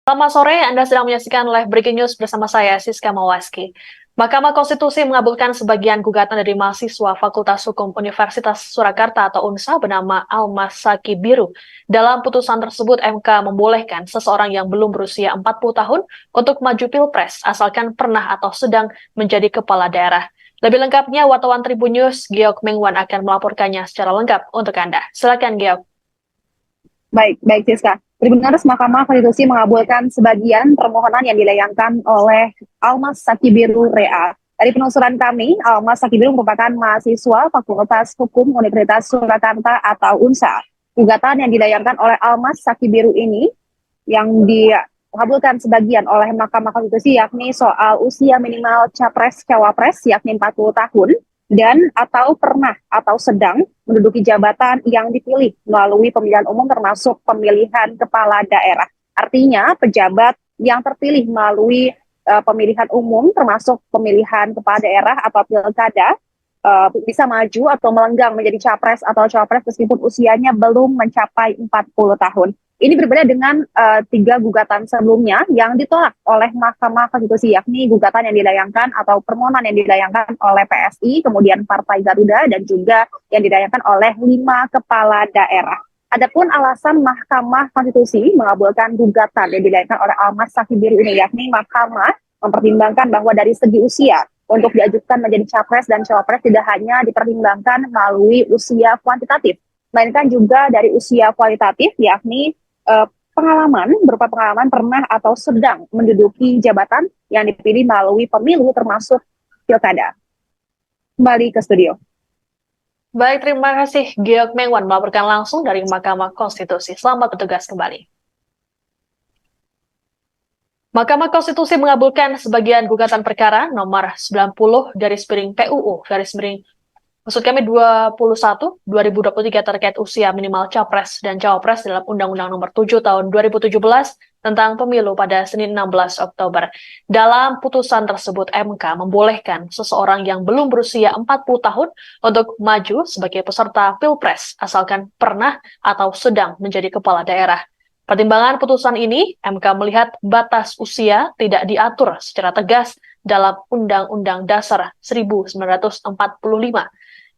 Selamat sore, Anda sedang menyaksikan live breaking news bersama saya, Siska Mawaski. Mahkamah Konstitusi mengabulkan sebagian gugatan dari mahasiswa Fakultas Hukum Universitas Surakarta atau UNSA bernama Almas Saki Biru. Dalam putusan tersebut, MK membolehkan seseorang yang belum berusia 40 tahun untuk maju pilpres, asalkan pernah atau sedang menjadi kepala daerah. Lebih lengkapnya, wartawan Tribun News, Geok Mengwan akan melaporkannya secara lengkap untuk Anda. Silakan, Geok. Baik Siska. Tribuners Mahkamah Konstitusi mengabulkan sebagian permohonan yang dilayangkan oleh Almas Saki Biru Rea. Dari penelusuran kami, Almas Saki Biru merupakan mahasiswa Fakultas Hukum Universitas Surakarta atau UNSA. Gugatan yang dilayangkan oleh Almas Saki Biru ini yang dikabulkan sebagian oleh Mahkamah Konstitusi yakni soal usia minimal capres-cawapres yakni 40 tahun dan atau pernah atau sedang menduduki jabatan yang dipilih melalui pemilihan umum termasuk pemilihan kepala daerah. Artinya pejabat yang terpilih melalui pemilihan umum termasuk pemilihan kepala daerah atau pilkada bisa maju atau melenggang menjadi capres atau cawapres meskipun usianya belum mencapai 40 tahun. Ini berbeda dengan 3 gugatan sebelumnya yang ditolak oleh Mahkamah Konstitusi, yakni gugatan yang dilayangkan atau permohonan yang dilayangkan oleh PSI, kemudian Partai Garuda, dan juga yang dilayangkan oleh 5 kepala daerah. Adapun alasan Mahkamah Konstitusi mengabulkan gugatan yang dilayangkan oleh Almas Saki Biru ini, yakni Mahkamah mempertimbangkan bahwa dari segi usia untuk diajukan menjadi capres dan cawapres tidak hanya dipertimbangkan melalui usia kuantitatif, melainkan juga dari usia kualitatif, yakni pengalaman berupa pengalaman pernah atau sedang menduduki jabatan yang dipilih melalui pemilu termasuk pilkada. Kembali ke studio. Baik, terima kasih Geok Mengwan melaporkan langsung dari Mahkamah Konstitusi. Selamat bertugas kembali. Mahkamah Konstitusi mengabulkan sebagian gugatan perkara nomor 90 PUU 21/2023 terkait usia minimal capres dan cawapres dalam Undang-Undang Nomor 7 Tahun 2017 tentang pemilu pada Senin 16 Oktober. Dalam putusan tersebut, MK membolehkan seseorang yang belum berusia 40 tahun untuk maju sebagai peserta pilpres, asalkan pernah atau sedang menjadi kepala daerah. Pertimbangan putusan ini, MK melihat batas usia tidak diatur secara tegas dalam Undang-Undang Dasar 1945.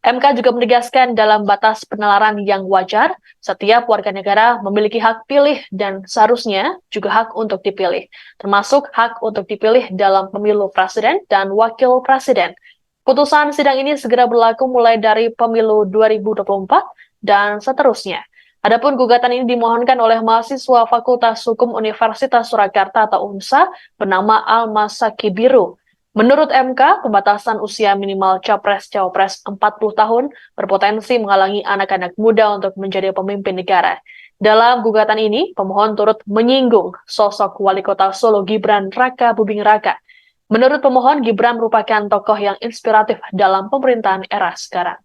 MK juga menegaskan dalam batas penalaran yang wajar, setiap warga negara memiliki hak pilih dan seharusnya juga hak untuk dipilih, termasuk hak untuk dipilih dalam pemilu presiden dan wakil presiden. Putusan sidang ini segera berlaku mulai dari pemilu 2024 dan seterusnya. Adapun gugatan ini dimohonkan oleh mahasiswa Fakultas Hukum Universitas Surakarta atau UNSA bernama Almas Saki Biru. Menurut MK, pembatasan usia minimal capres-cawapres 40 tahun berpotensi menghalangi anak-anak muda untuk menjadi pemimpin negara. Dalam gugatan ini, pemohon turut menyinggung sosok Wali Kota Solo Gibran Raka Buming Raka. Menurut pemohon, Gibran merupakan tokoh yang inspiratif dalam pemerintahan era sekarang.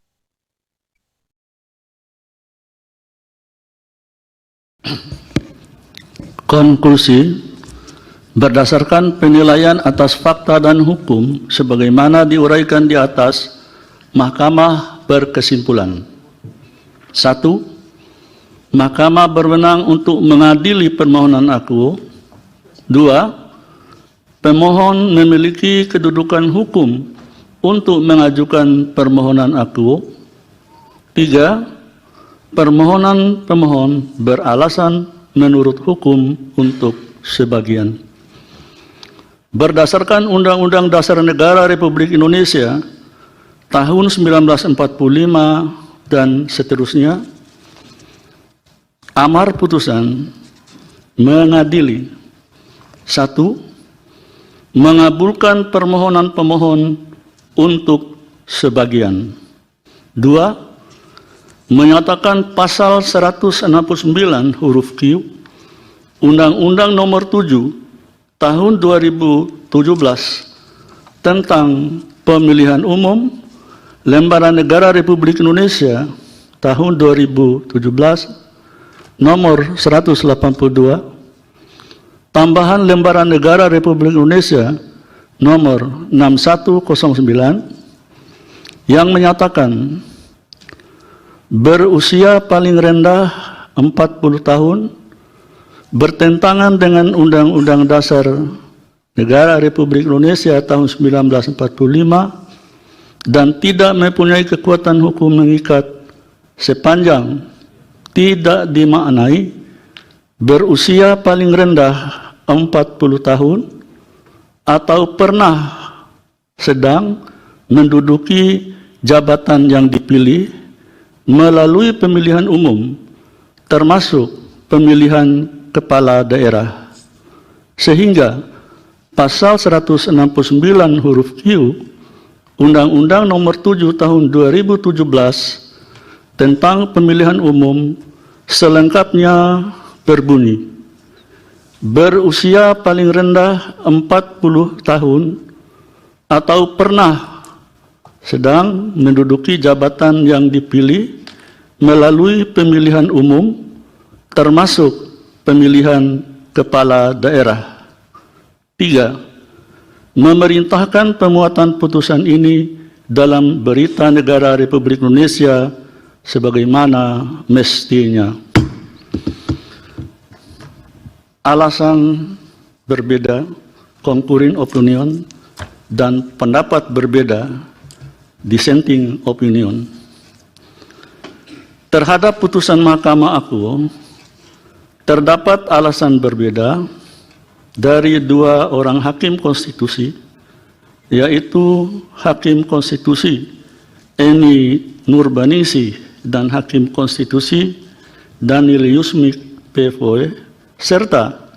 Konklusi, berdasarkan penilaian atas fakta dan hukum sebagaimana diuraikan di atas, Mahkamah berkesimpulan: 1. Mahkamah berwenang untuk mengadili permohonan akuo. 2. Pemohon memiliki kedudukan hukum untuk mengajukan permohonan akuo. 3. Permohonan pemohon beralasan menurut hukum untuk sebagian. Berdasarkan Undang-Undang Dasar Negara Republik Indonesia tahun 1945 dan seterusnya, amar putusan mengadili: 1. Mengabulkan permohonan pemohon untuk sebagian. 2. Menyatakan pasal 169 huruf Q Undang-Undang Nomor 7 Tahun 2017 tentang Pemilihan Umum Lembaran Negara Republik Indonesia tahun 2017 nomor 182, tambahan Lembaran Negara Republik Indonesia nomor 6109 yang menyatakan berusia paling rendah 40 tahun bertentangan dengan Undang-Undang Dasar Negara Republik Indonesia tahun 1945 dan tidak mempunyai kekuatan hukum mengikat sepanjang tidak dimaknai berusia paling rendah 40 tahun atau pernah sedang menduduki jabatan yang dipilih melalui pemilihan umum termasuk pemilihan kepala daerah, sehingga pasal 169 huruf Q Undang-Undang Nomor 7 Tahun 2017 tentang pemilihan umum selengkapnya berbunyi, berusia paling rendah 40 tahun atau pernah sedang menduduki jabatan yang dipilih melalui pemilihan umum termasuk pemilihan kepala daerah. 3. Memerintahkan pemuatan putusan ini dalam Berita Negara Republik Indonesia sebagaimana mestinya. Alasan berbeda, concurring opinion, dan pendapat berbeda, dissenting opinion. Terhadap putusan Mahkamah Agung, terdapat alasan berbeda dari dua orang hakim konstitusi, yaitu Hakim Konstitusi Eni Nurbaningsih dan Hakim Konstitusi Daniel Yusmik PFOE, serta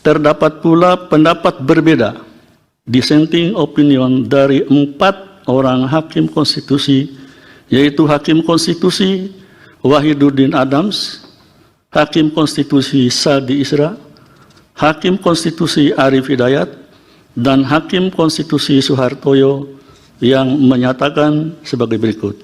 terdapat pula pendapat berbeda, dissenting opinion, dari 4 orang Hakim Konstitusi, yaitu Hakim Konstitusi Wahiduddin Adams, Hakim Konstitusi Sadi Isra, Hakim Konstitusi Arif Hidayat, dan Hakim Konstitusi Suhartoyo yang menyatakan sebagai berikut.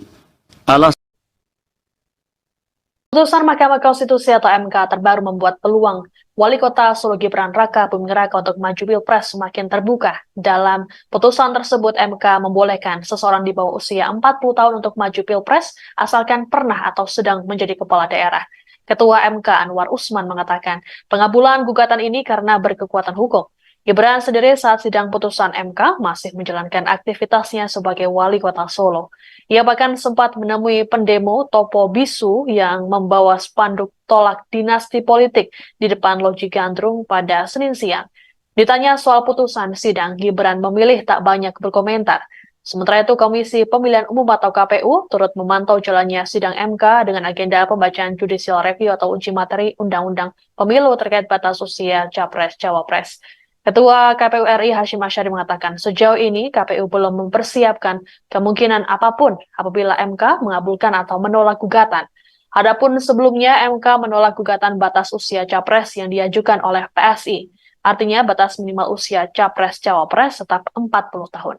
Putusan Mahkamah Konstitusi atau MK terbaru membuat peluang Wali Kota Solo Gibran Raka Buming Raka untuk maju Pilpres semakin terbuka. Dalam putusan tersebut, MK membolehkan seseorang di bawah usia 40 tahun untuk maju Pilpres asalkan pernah atau sedang menjadi kepala daerah. Ketua MK Anwar Usman mengatakan pengabulan gugatan ini karena berkekuatan hukum. Gibran sendiri saat sidang putusan MK masih menjalankan aktivitasnya sebagai wali kota Solo. Ia bahkan sempat menemui pendemo Topo Bisu yang membawa spanduk tolak dinasti politik di depan Loji Gandrung pada Senin siang. Ditanya soal putusan sidang, Gibran memilih tak banyak berkomentar. Sementara itu, Komisi Pemilihan Umum atau KPU turut memantau jalannya sidang MK dengan agenda pembacaan judicial review atau uji materi Undang-Undang Pemilu terkait batas usia Capres-Cawapres. Ketua KPU RI Hashim Asyari mengatakan sejauh ini KPU belum mempersiapkan kemungkinan apapun apabila MK mengabulkan atau menolak gugatan. Adapun sebelumnya MK menolak gugatan batas usia Capres yang diajukan oleh PSI. Artinya batas minimal usia Capres-Cawapres tetap 40 tahun.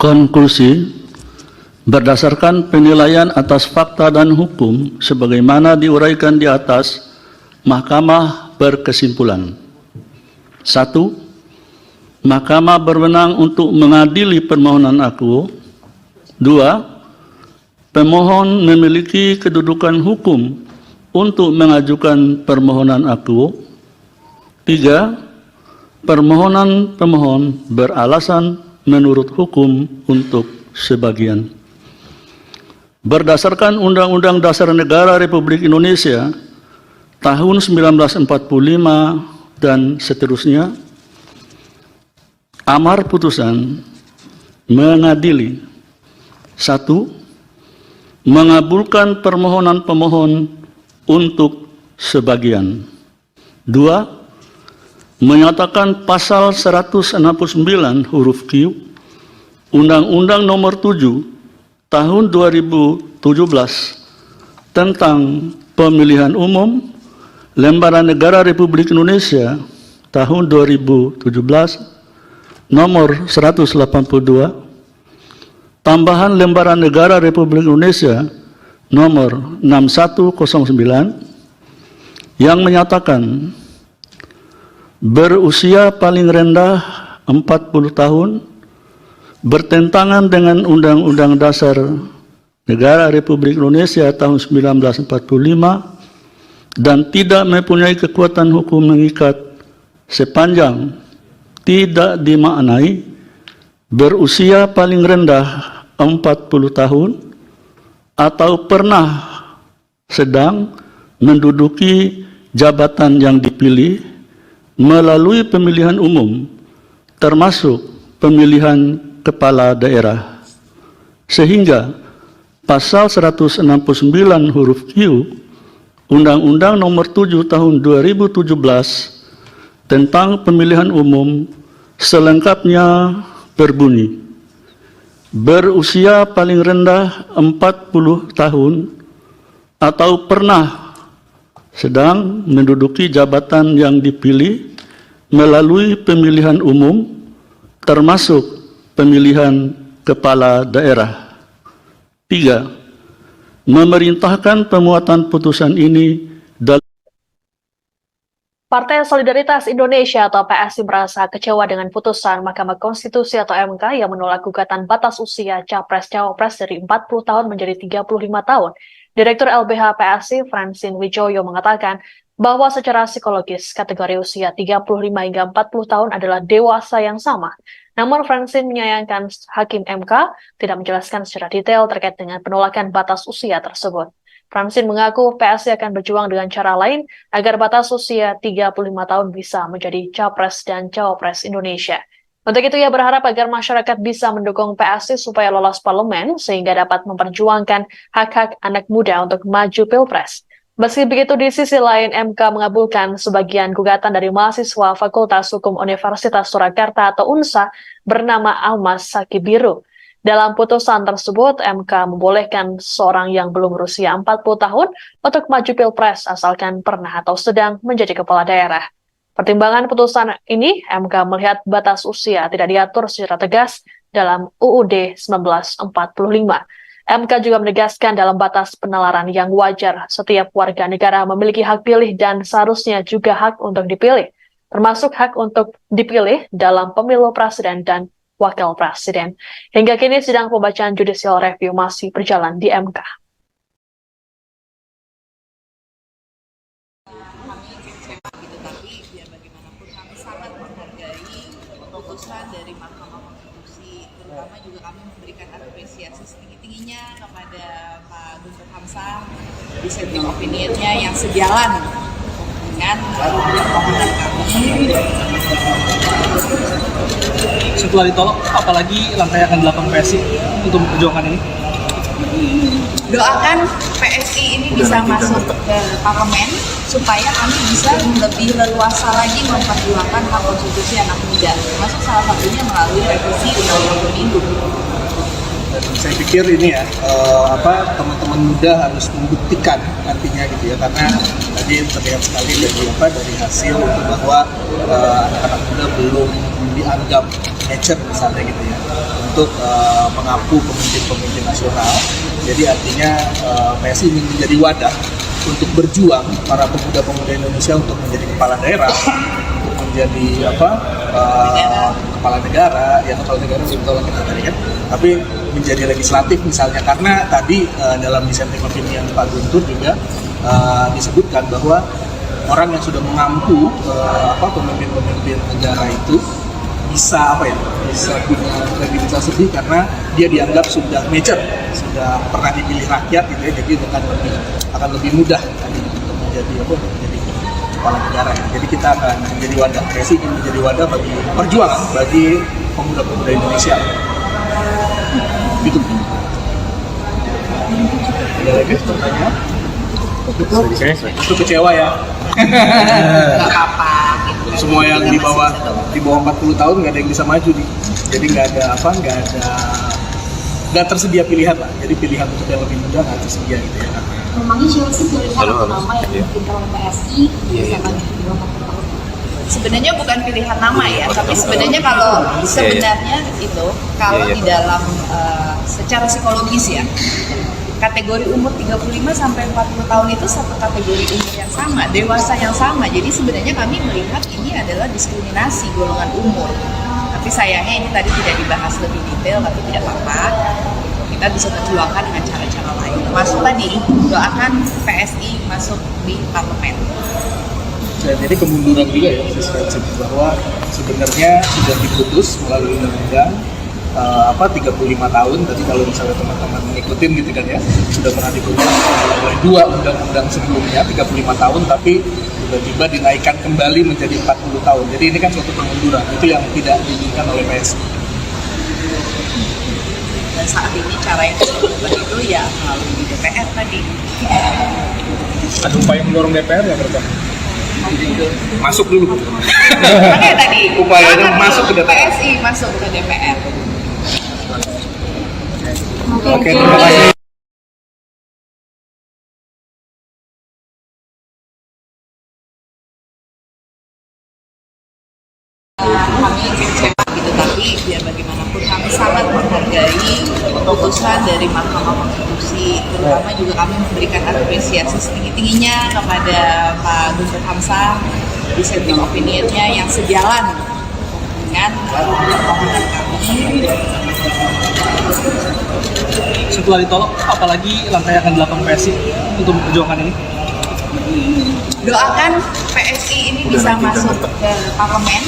Konklusi, berdasarkan penilaian atas fakta dan hukum sebagaimana diuraikan di atas, Mahkamah berkesimpulan: 1. Mahkamah berwenang untuk mengadili permohonan aku. 2. Pemohon memiliki kedudukan hukum untuk mengajukan permohonan aku. 3. Permohonan pemohon beralasan menurut hukum untuk sebagian. Berdasarkan Undang-Undang Dasar Negara Republik Indonesia tahun 1945 dan seterusnya, amar putusan mengadili: 1. Mengabulkan permohonan pemohon untuk sebagian. 2. Menyatakan pasal 169 huruf Q Undang-Undang Nomor 7 Tahun 2017 tentang Pemilihan Umum Lembaran Negara Republik Indonesia tahun 2017 Nomor 182 Tambahan Lembaran Negara Republik Indonesia Nomor 6109 yang menyatakan berusia paling rendah 40 tahun, bertentangan dengan Undang-Undang Dasar Negara Republik Indonesia tahun 1945 dan tidak mempunyai kekuatan hukum mengikat sepanjang tidak dimaknai berusia paling rendah 40 tahun atau pernah sedang menduduki jabatan yang dipilih melalui pemilihan umum termasuk pemilihan kepala daerah, sehingga Pasal 169 huruf Q Undang-Undang Nomor 7 Tahun 2017 tentang pemilihan umum selengkapnya berbunyi, berusia paling rendah 40 tahun atau pernah sedang menduduki jabatan yang dipilih melalui pemilihan umum termasuk pemilihan kepala daerah. 3. Memerintahkan pemuatan putusan ini dalam Partai Solidaritas Indonesia atau PSI merasa kecewa dengan putusan Mahkamah Konstitusi atau MK yang menolak gugatan batas usia Capres-Cawapres dari 40 tahun menjadi 35 tahun. Direktur LBH PSI, Francine Wijoyo, mengatakan bahwa secara psikologis kategori usia 35 hingga 40 tahun adalah dewasa yang sama. Namun Francine menyayangkan Hakim MK tidak menjelaskan secara detail terkait dengan penolakan batas usia tersebut. Francine mengaku PSI akan berjuang dengan cara lain agar batas usia 35 tahun bisa menjadi Capres dan Cawapres Indonesia. Untuk itu ia berharap agar masyarakat bisa mendukung PSI supaya lolos parlemen sehingga dapat memperjuangkan hak-hak anak muda untuk maju Pilpres. Meski begitu, di sisi lain MK mengabulkan sebagian gugatan dari mahasiswa Fakultas Hukum Universitas Surakarta atau UNSA bernama Almas Sakibiru. Dalam putusan tersebut, MK membolehkan seorang yang belum berusia 40 tahun untuk maju Pilpres asalkan pernah atau sedang menjadi kepala daerah. Pertimbangan putusan ini, MK melihat batas usia tidak diatur secara tegas dalam UUD 1945. MK juga menegaskan dalam batas penalaran yang wajar, setiap warga negara memiliki hak pilih dan seharusnya juga hak untuk dipilih, termasuk hak untuk dipilih dalam pemilu presiden dan wakil presiden. Hingga kini sidang pembacaan judicial review masih berjalan di MK. Tapi biar bagaimanapun kami sangat menghargai putusan dari Mahkamah Konstitusi, terutama juga kami memberikan apresiasi setinggi-tingginya kepada Pak Guntur Hamzah dissenting opinion-nya yang sejalan dengan permohonan kami. Setelah ditolak, apalagi langkah yang akan dilakukan PSI untuk memperjuangkan ini? Doakan PSI ini bisa masuk ke parlemen supaya kami bisa lebih leluasa lagi memperjuangkan hak konstitusi anak muda, termasuk salah satunya melalui revisi undang-undang pemilu. Saya pikir ini ya, teman-teman muda harus membuktikan nantinya gitu ya, karena tadi terlihat sekali dari hasil itu bahwa anak-anak muda belum dianggap mature misalnya gitu ya, untuk mengampu pemimpin-pemimpin nasional. Jadi artinya PSI ingin menjadi wadah untuk berjuang para pemuda-pemuda Indonesia untuk menjadi kepala daerah, untuk menjadi kepala negara belum tahu kita tadi kan, tapi menjadi legislatif misalnya, karena tadi dalam dissenting opinion Pak Guntur juga disebutkan bahwa orang yang sudah mengampu pemimpin-pemimpin negara itu bisa punya kredibilitas lebih karena dia dianggap sudah mature, sudah pernah dipilih rakyat gitu ya, jadi akan lebih mudah tadi untuk menjadi kepala negara ya. Jadi kita akan menjadi wadah, PSI ingin menjadi wadah bagi perjuangan bagi pemuda-pemuda Indonesia. Gitu. Ada lagi pertanyaan? Itu kecewa ya? Nggak apa-apa. Gitu. Semua yang di bawah 40 tahun nggak ada yang bisa maju nih. Jadi nggak tersedia pilihan lah. Jadi pilihan untuk yang lebih muda nggak tersedia gitu ya. Memangnya siapa sih pilihan nama yang mungkin kalau PSI bisa maju di bawah 40 tahun? Sebenarnya bukan pilihan nama ya, tapi sebenarnya kalau di dalam secara psikologis ya, kategori umur 35 sampai 40 tahun itu satu kategori umur yang sama, dewasa yang sama. Jadi sebenarnya kami melihat ini ini adalah diskriminasi golongan umur. Tapi sayangnya ini tadi tidak dibahas lebih detail, tapi tidak apa-apa. Kita bisa perjuangkan dengan cara-cara lain. Termasuk tadi, doakan PSI masuk di parlemen. Dan jadi kemunduran juga ya, bahwa sebenarnya sudah diputus melalui undang-undang 35 tahun. Tadi kalau misalnya teman-teman ngikutin gitu kan ya, sudah pernah diputus oleh 2 undang-undang sebelumnya 35 tahun, tapi tiba-tiba dinaikkan kembali menjadi 40 tahun. Jadi ini kan suatu kemunduran, itu yang tidak diinginkan oleh PSI. Dan saat ini cara yang dilakukan itu ya melalui di DPR tadi. Ada upaya mendorong DPR ya berapa? Masuk dulu. Makanya tadi upayanya masuk ke DPR. PSI masuk ke DPR. Oke, terima kasih. Kami kecewa gitu, tapi biar bagaimanapun kami sangat menghargai keputusan dari Mahkamah Konstitusi, terutama juga kami memberikan apresiasi setinggi-tingginya kepada Pak Guntur Hamzah dissenting opinion-nya yang sejalan dengan permohonan kami. Setelah ditolak, apalagi langkah yang akan dilakukan PSI untuk memperjuangkan ini? Doakan PSI ini bisa masuk ke parlemen